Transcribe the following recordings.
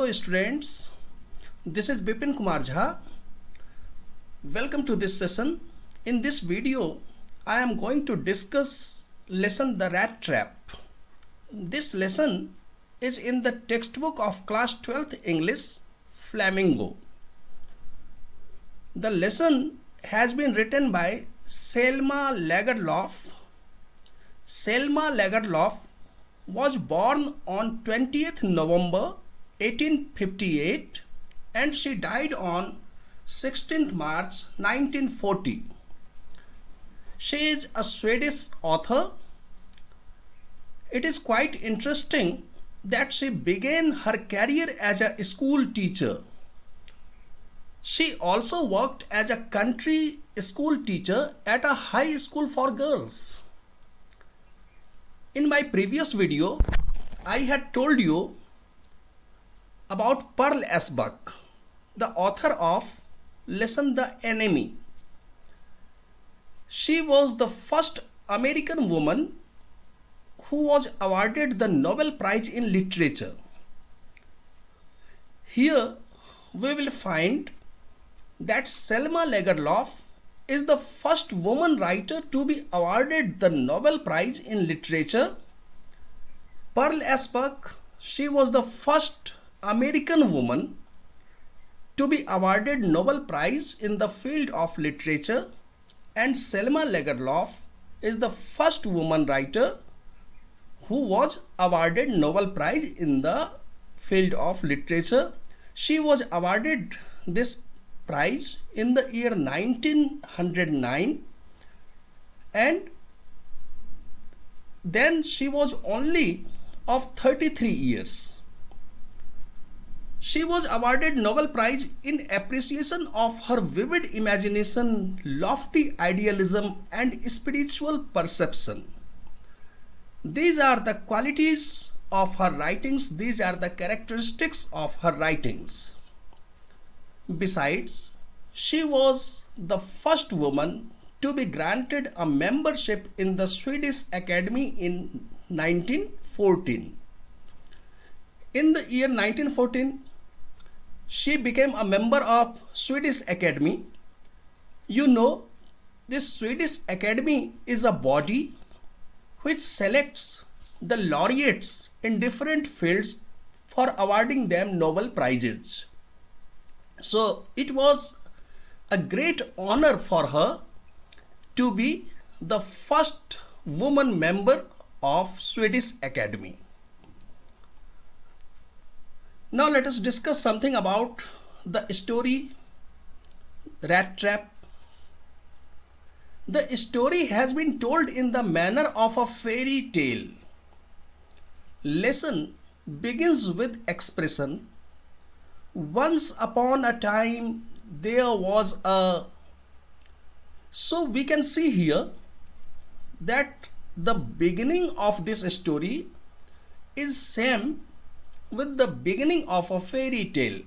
Hello students, this is Bipin Kumar Jha. Welcome to this session. In this video, I am going to discuss lesson The Rat Trap. This lesson is in the textbook of class 12th English, Flamingo. The lesson has been written by Selma Lagerlof. Selma Lagerlof was born on 20th November 1858 and she died on 16th March 1940. She is a Swedish author. It is quite interesting that she began her career as a school teacher. She also worked as a country school teacher at a high school for girls. In my previous video, I had told you about Pearl S. Buck, the author of Lesson the Enemy. She was the first American woman who was awarded the Nobel Prize in Literature. Here we will find that Selma Lagerlof is the first woman writer to be awarded the Nobel Prize in Literature. Pearl S. Buck, she was the first American woman to be awarded Nobel Prize in the field of literature, and Selma Lagerlof is the first woman writer who was awarded Nobel Prize in the field of literature. She was awarded this prize in the year 1909 and then she was only of 33 years. She was awarded Nobel Prize in appreciation of her vivid imagination, lofty idealism and spiritual perception. These are the qualities of her writings, these are the characteristics of her writings. Besides, she was the first woman to be granted a membership in the Swedish Academy in 1914. In the year 1914, she became a member of Swedish Academy. You know, this Swedish Academy is a body which selects the laureates in different fields for awarding them Nobel Prizes. So it was a great honor for her to be the first woman member of Swedish Academy. Now let us discuss something about the story Rat Trap. The story has been told in the manner of a fairy tale. Lesson begins with expression, once upon a time there was a. So we can see here that the beginning of this story is same with the beginning of a fairy tale.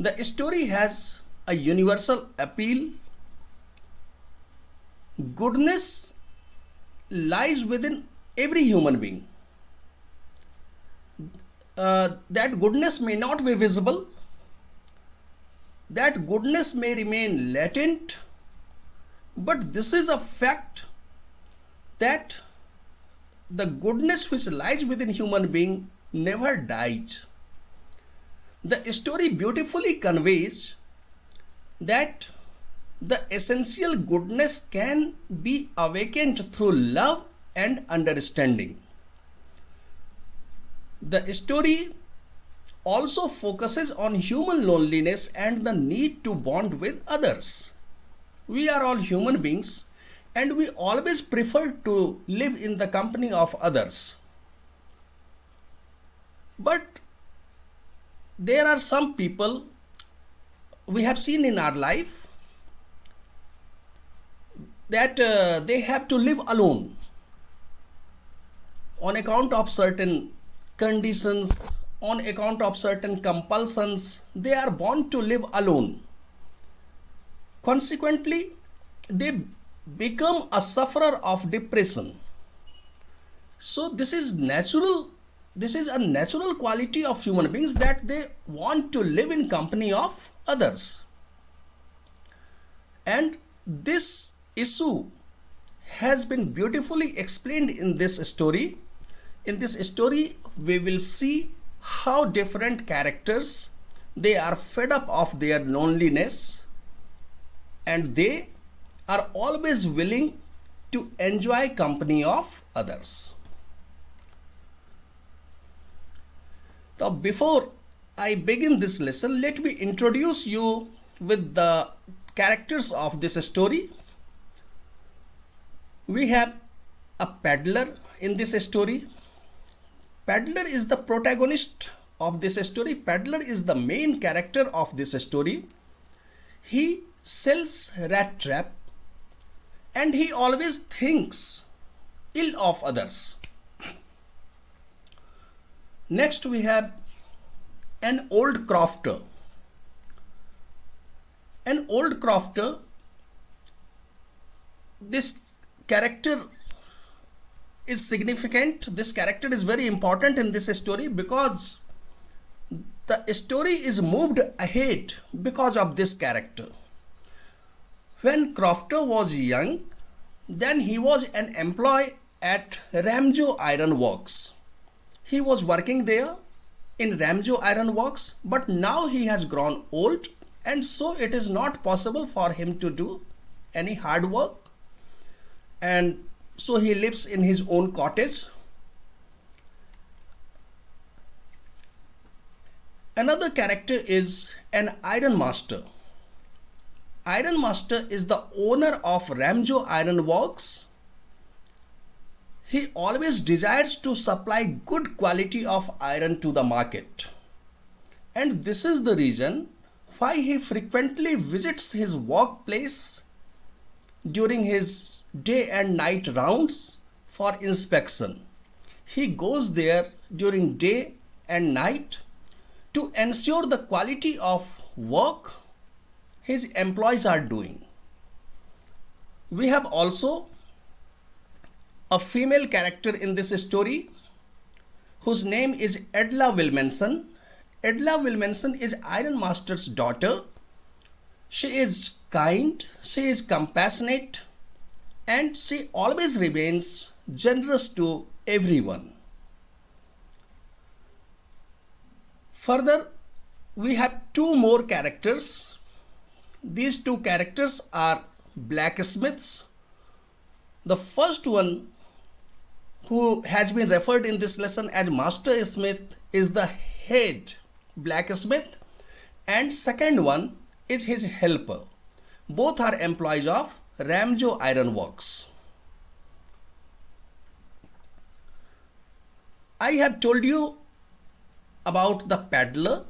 The story has a universal appeal. Goodness lies within every human being. That goodness may not be visible, that goodness may remain latent, but this is a fact that the goodness which lies within human being never dies. The story beautifully conveys that the essential goodness can be awakened through love and understanding. The story also focuses on human loneliness and the need to bond with others. We are all human beings and we always prefer to live in the company of others. But there are some people we have seen in our life that they have to live alone on account of certain conditions, on account of certain compulsions. They are born to live alone. Consequently, they become a sufferer of depression. So this is natural this is a natural quality of human beings that they want to live in company of others. And this issue has been beautifully explained in this story. In this story, we will see how different characters, they are fed up of their loneliness and they are always willing to enjoy company of others. Now, before I begin this lesson, let me introduce you with the characters of this story. We have a peddler in this story. Peddler is the protagonist of this story. Peddler is the main character of this story. He sells rat trap and he always thinks ill of others. Next we have an old crofter. An old crofter, this character is significant. This character is very important in this story because the story is moved ahead because of this character. When Crofter was young, then he was an employee at Ramjo Iron Works. He was working there in Ramjo Iron Works, but now he has grown old and so it is not possible for him to do any hard work, and so he lives in his own cottage. Another character is an iron master. Iron master is the owner of Ramjo Iron Works. He always desires to supply good quality of iron to the market. And this is the reason why he frequently visits his workplace during his day and night rounds for inspection. He goes there during day and night to ensure the quality of work his employees are doing. We have also a female character in this story whose name is Edla Wilmanson. Edla Wilmanson is Iron Master's daughter. She is kind, she is compassionate, and she always remains generous to everyone. Further, we have two more characters. These two characters are blacksmiths. The first one, who has been referred in this lesson as Master Smith, is the head blacksmith, and second one is his helper. Both are employees of Ramjo Iron Works. I have told you about the peddler,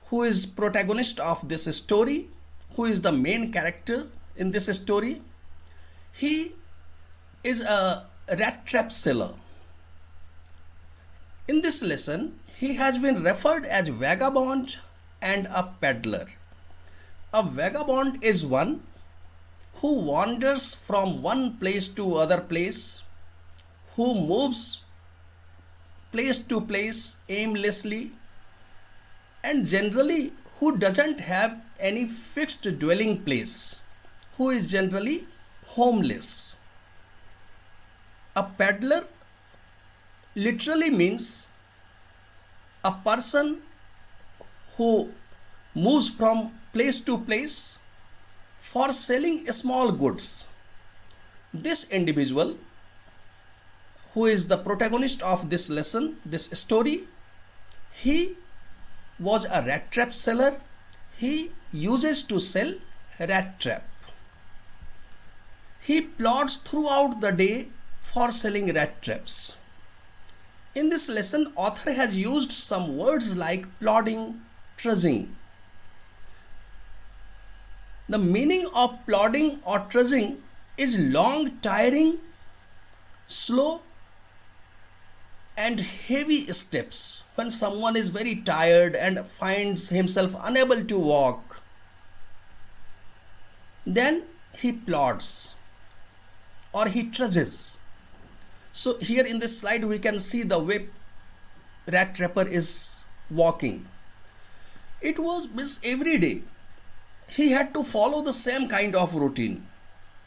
who is protagonist of this story, who is the main character in this story. He is a rat trap seller. In this lesson, he has been referred as vagabond and a peddler. A vagabond is one who wanders from one place to other place, who moves place to place aimlessly, and generally who doesn't have any fixed dwelling place, who is generally homeless. A peddler literally means a person who moves from place to place for selling small goods. This individual, who is the protagonist of this lesson, this story, he was a rat trap seller. He uses to sell rat trap. He plods throughout the day for selling rat traps. In this lesson, author has used some words like plodding, trudging. The meaning of plodding or trudging is long, tiring, slow and heavy steps. When someone is very tired and finds himself unable to walk, then he plods or he trudges. So here in this slide we can see the way rat trapper is walking. It was means every day he had to follow the same kind of routine.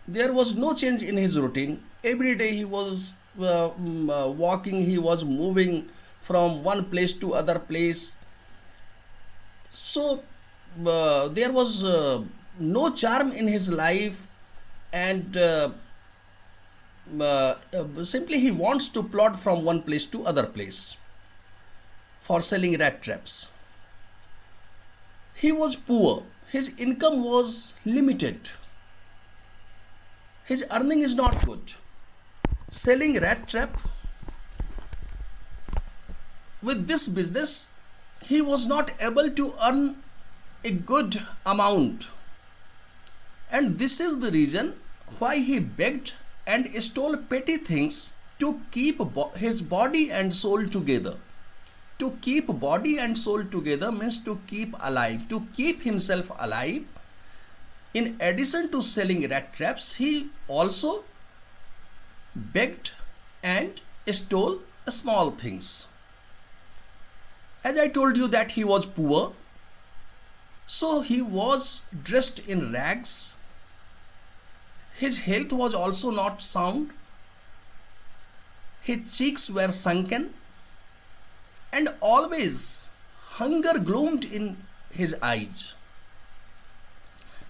There was no change in his routine. Every day he was walking, he was moving from one place to other place. So there was no charm in his life, and simply he wants to plod from one place to other place for selling rat traps. He was poor, his income was limited, his earning is not good. Selling rat trap, with this business he was not able to earn a good amount, and this is the reason why he begged and stole petty things to keep his body and soul together. To keep body and soul together means to keep alive, to keep himself alive. In addition to selling rat traps, he also begged and stole small things. As I told you that he was poor, so he was dressed in rags. His health was also not sound. His cheeks were sunken, and always hunger gloomed in his eyes.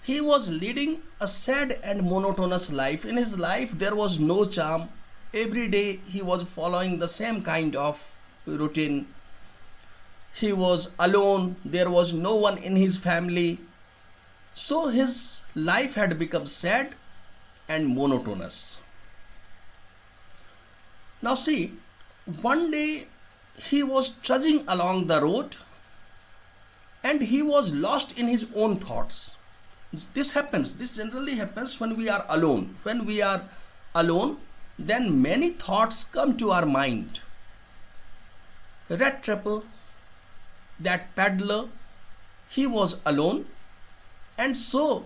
He was leading a sad and monotonous life. In his life there was no charm. Every day he was following the same kind of routine. He was alone, there was no one in his family. So his life had become sad and monotonous. Now see, one day he was trudging along the road and he was lost in his own thoughts. This generally happens when we are alone. When we are alone, then many thoughts come to our mind. Rat trapper, that peddler, he was alone, and so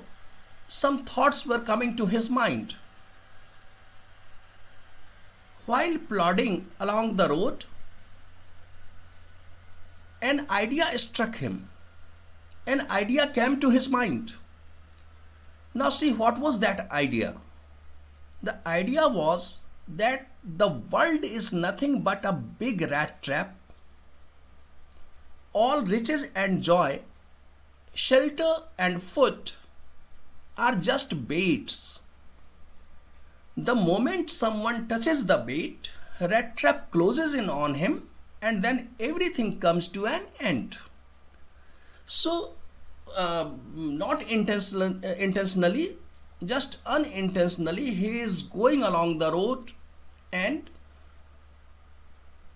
some thoughts were coming to his mind. While plodding along the road, an idea struck him. An idea came to his mind. Now see, what was that idea? The idea was that the world is nothing but a big rat trap. All riches and joy, shelter and food are just baits. The moment someone touches the bait, rat trap closes in on him, and then everything comes to an end. So, not intentionally, just unintentionally, he is going along the road and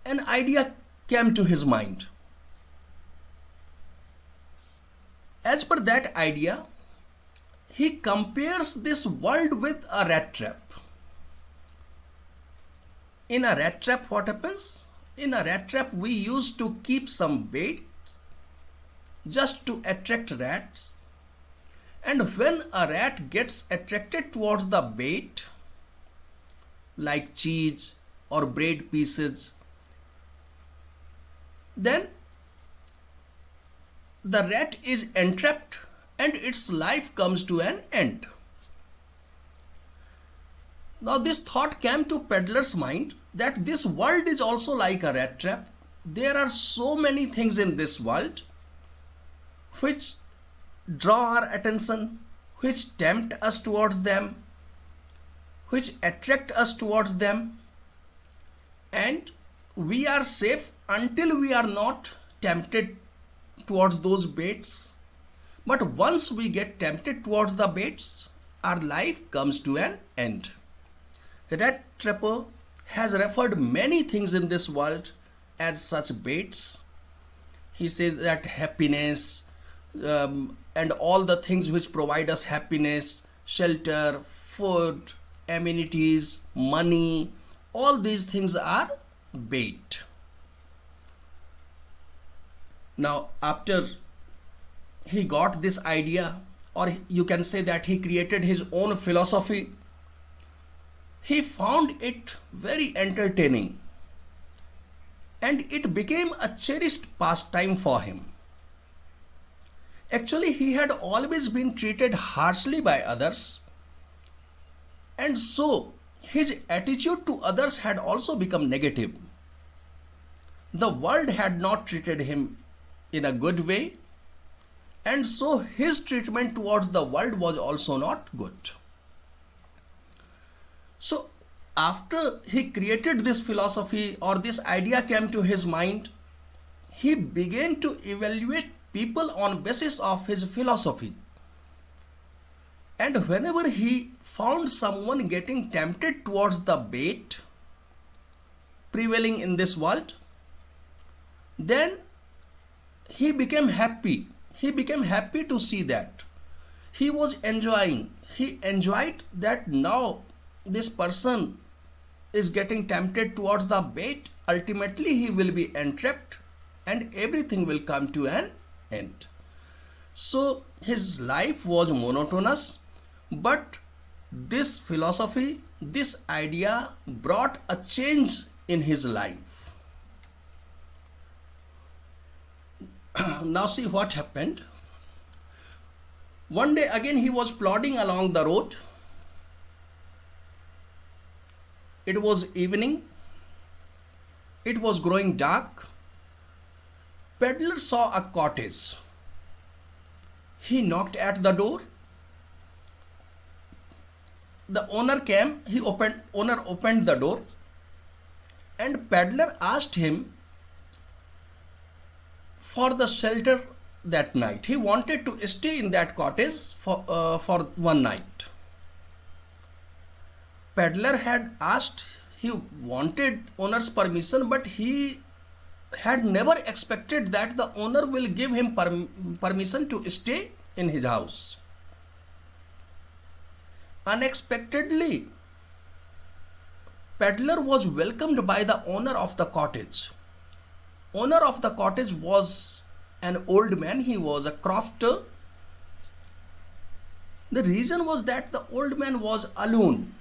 an idea came to his mind. As per that idea, he compares this world with a rat trap. In a rat trap, what happens? In a rat trap, we used to keep some bait just to attract rats. And when a rat gets attracted towards the bait, like cheese or bread pieces, then the rat is entrapped and its life comes to an end. Now this thought came to peddler's mind that this world is also like a rat trap. There are so many things in this world which draw our attention, which tempt us towards them, which attract us towards them, and we are safe until we are not tempted towards those baits. But once we get tempted towards the baits, our life comes to an end. Rat trapper has referred many things in this world as such baits. He says that happiness and all the things which provide us happiness, shelter, food, amenities, money, all these things are bait. Now, after he got this idea, or you can say that he created his own philosophy, He found it very entertaining and it became a cherished pastime for him. Actually, he had always been treated harshly by others, and so his attitude to others had also become negative. The world had not treated him in a good way, and so his treatment towards the world was also not good. So, after he created this philosophy or this idea came to his mind, he began to evaluate people on basis of his philosophy. And whenever he found someone getting tempted towards the bait prevailing in this world, then he became happy. He became happy to see that. He was enjoying. He enjoyed that now this person is getting tempted towards the bait. Ultimately, he will be entrapped and everything will come to an end. So his life was monotonous, but this philosophy, this idea brought a change in his life. Now see what happened. One day again he was plodding along the road. It was evening. It was growing dark. Peddler saw a cottage. He knocked at the door. The owner came. Owner opened the door, and peddler asked him for the shelter that night. He wanted to stay in that cottage for one night. Peddler had asked, he wanted owner's permission, but he had never expected that the owner will give him permission to stay in his house. Unexpectedly, peddler was welcomed by the owner of the cottage. Owner of the cottage was an old man. He was a crofter. The reason was that the old man was alone.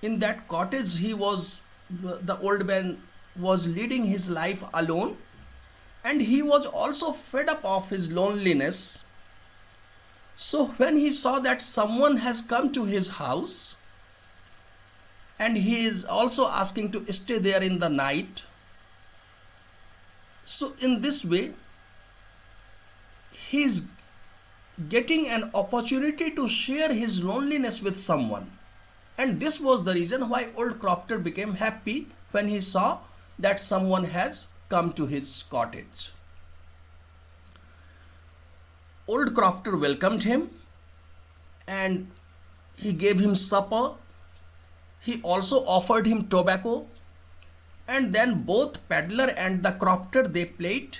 In that cottage, the old man was leading his life alone, and he was also fed up of his loneliness. So when he saw that someone has come to his house and he is also asking to stay there in the night, so in this way he is getting an opportunity to share his loneliness with someone. And this was the reason why old crofter became happy when he saw that someone has come to his cottage. Old crofter welcomed him and he gave him supper. He also offered him tobacco, and then both peddler and the crofter, they played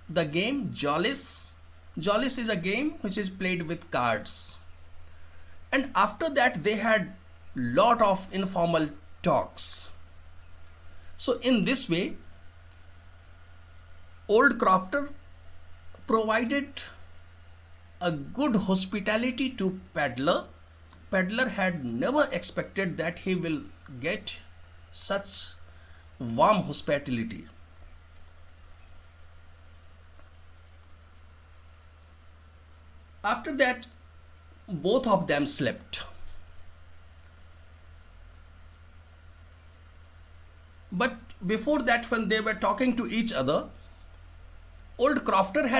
the game Jollis. Jollis is a game which is played with cards. And after that they had lot of informal talks. So in this way, old crofter provided a good hospitality to peddler. Peddler had never expected that he will get such warm hospitality. After that, both of them slept. But before that, when they were talking to each other, old crofter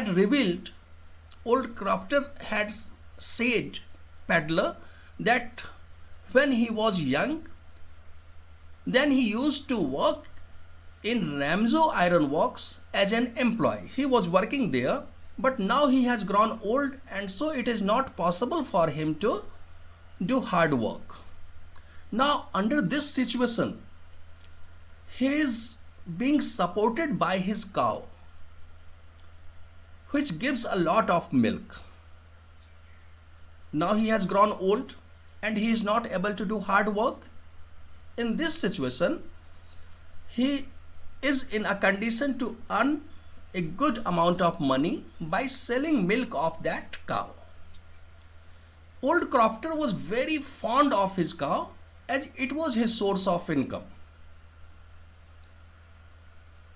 had said peddler that when he was young, then he used to work in Ramzo Iron Works as an employee. He was working there, but now he has grown old, and so it is not possible for him to do hard work. Now under this situation, he is being supported by his cow, which gives a lot of milk. Now he has grown old and he is not able to do hard work. In this situation, he is in a condition to earn a good amount of money by selling milk of that cow. Old crofter was very fond of his cow, as it was his source of income.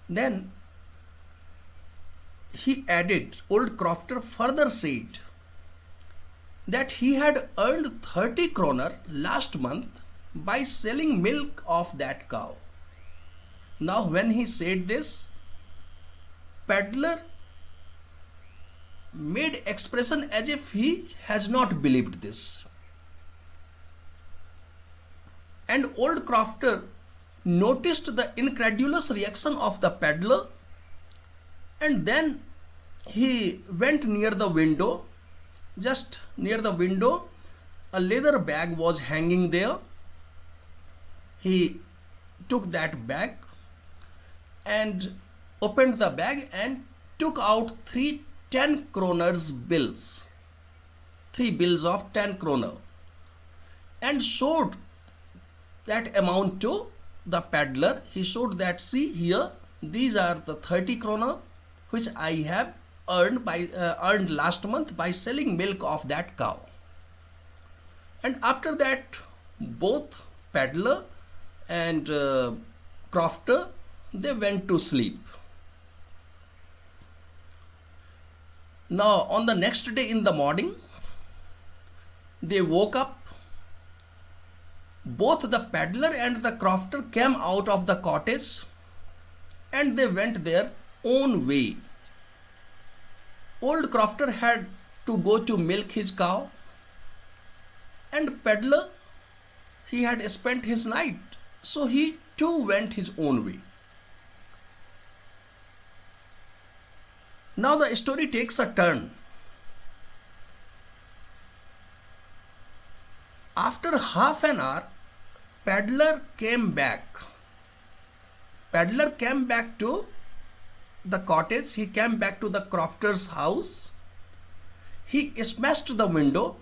Then he added, old crofter further said that he had earned 30 kroner last month by selling milk of that cow. Now, when he said this, peddler made expression as if he has not believed this. And old crofter noticed the incredulous reaction of the peddler, and then he went near the window. Just near the window, a leather bag was hanging there. He took that bag and opened the bag and took out three 10 kroners bills, 3 bills of 10 kroner, and showed that amount to the peddler. He showed that, see here, these are the 30 kroner which I have earned last month by selling milk of that cow. And after that, both peddler and crofter, they went to sleep. Now, on the next day in the morning, they woke up. Both the peddler and the crofter came out of the cottage and they went their own way. Old crofter had to go to milk his cow, and peddler, he had spent his night, so he too went his own way. Now the story takes a turn. After half an hour, peddler came back. Peddler came back to the cottage. He came back to the crofter's house. He smashed the window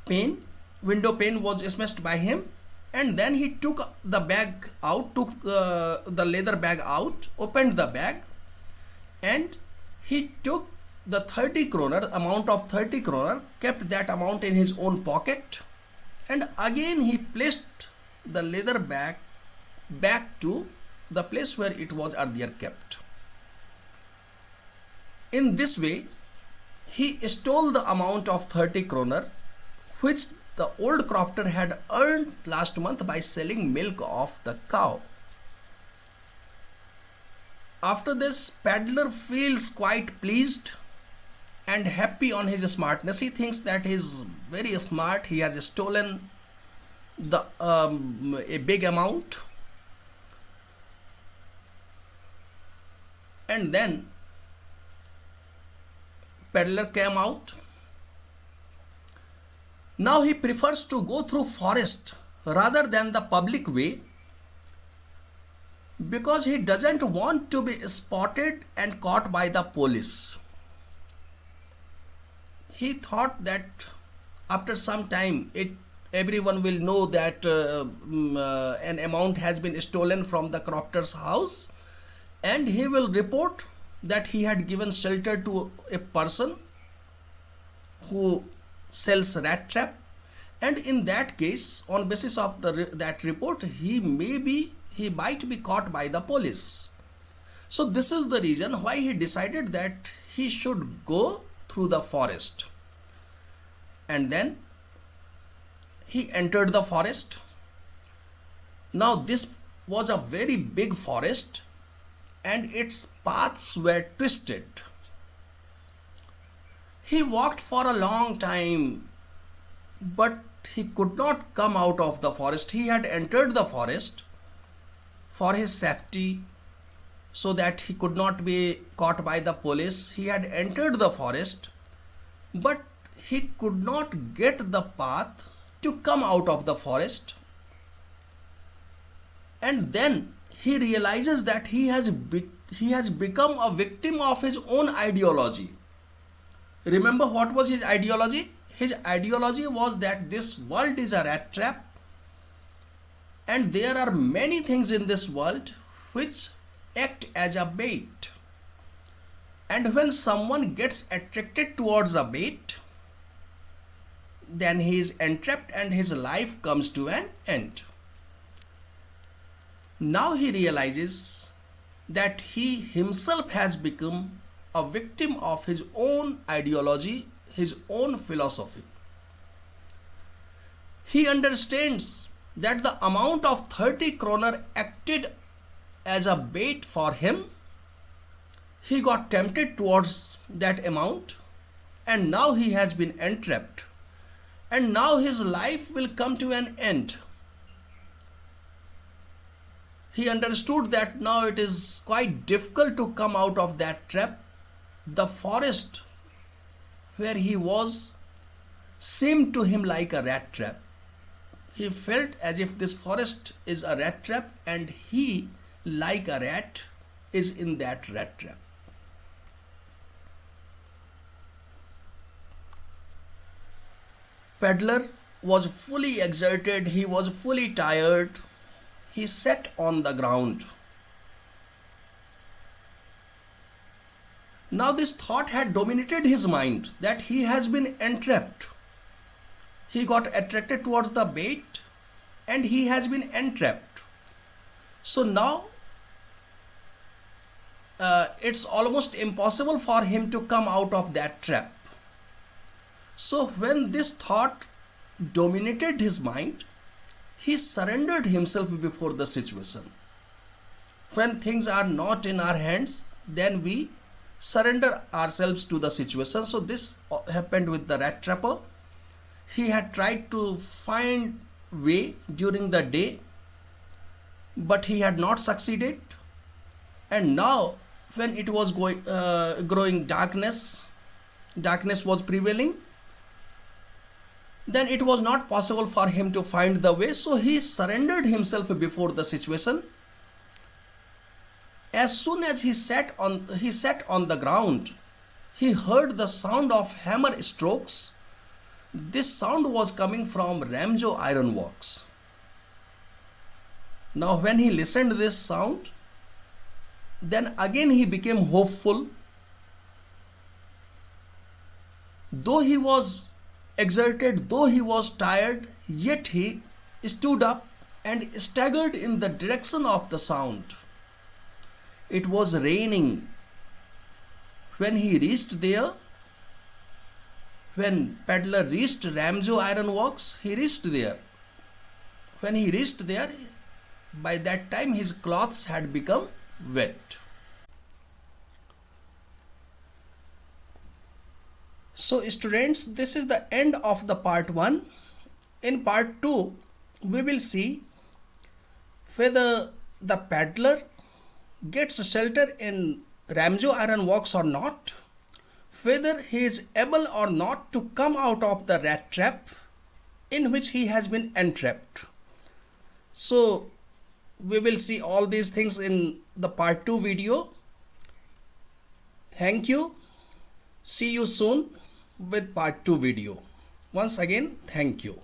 pane. Window pane was smashed by him, and then he took the bag out, took the leather bag out, opened the bag, and he took the 30 kroner, amount of 30 kroner, kept that amount in his own pocket, and again he placed the leather bag back to the place where it was earlier kept. In this way, he stole the amount of 30 kroner which the old crofter had earned last month by selling milk of the cow. After this, peddler feels quite pleased and happy on his smartness. He thinks that he is very smart. He has stolen the a big amount. And then peddler came out. Now he prefers to go through forest rather than the public way, because he doesn't want to be spotted and caught by the police. He thought that after some time everyone will know that an amount has been stolen from the crofter's house, and he will report that he had given shelter to a person who sells rat trap, and in that case, on basis of that report, he might be caught by the police. So this is the reason why he decided that he should go through the forest. And then he entered the forest. Now this was a very big forest and its paths were twisted. He walked for a long time, but he could not come out of the forest. He had entered the forest for his safety, so that he could not be caught by the police. He had entered the forest, but he could not get the path to come out of the forest. And then he realizes that he has become a victim of his own ideology. Remember what was his ideology? His ideology was that this world is a rat trap, and there are many things in this world which act as a bait. And when someone gets attracted towards a bait, then he is entrapped and his life comes to an end. Now he realizes that he himself has become a victim of his own ideology, his own philosophy. He understands that the amount of 30 kroner acted as a bait for him. He got tempted towards that amount, and now he has been entrapped, and now his life will come to an end. He understood that now it is quite difficult to come out of that trap. The forest where he was seemed to him like a rat trap. He felt as if this forest is a rat trap, and he, like a rat, is in that rat trap. Peddler was fully exerted, he was fully tired. He sat on the ground. Now this thought had dominated his mind that he has been entrapped. He got attracted towards the bait and he has been entrapped. So now it's almost impossible for him to come out of that trap. So when this thought dominated his mind, he surrendered himself before the situation. When things are not in our hands, then we surrender ourselves to the situation. So this happened with the rat trapper. He had tried to find way during the day, but he had not succeeded. And now when it was growing darkness was prevailing, then it was not possible for him to find the way. So he surrendered himself before the situation. As soon as he sat on the ground, he heard the sound of hammer strokes. This sound was coming from Ramjo Iron Works. Now when he listened to this sound, then again he became hopeful. Though he was exerted, though he was tired, yet he stood up and staggered in the direction of the sound. It was raining. When he reached there, when Peddler reached Ramjo Iron Works, he reached there. When he reached there, by that time his clothes had become wet. So students, this is the end of the part 1. In part 2, we will see whether the peddler gets shelter in Ramjo Iron Works or not, whether he is able or not to come out of the rat trap in which he has been entrapped. So we will see all these things in the part 2 video. Thank you. See you soon with part 2 video. Once again, thank you.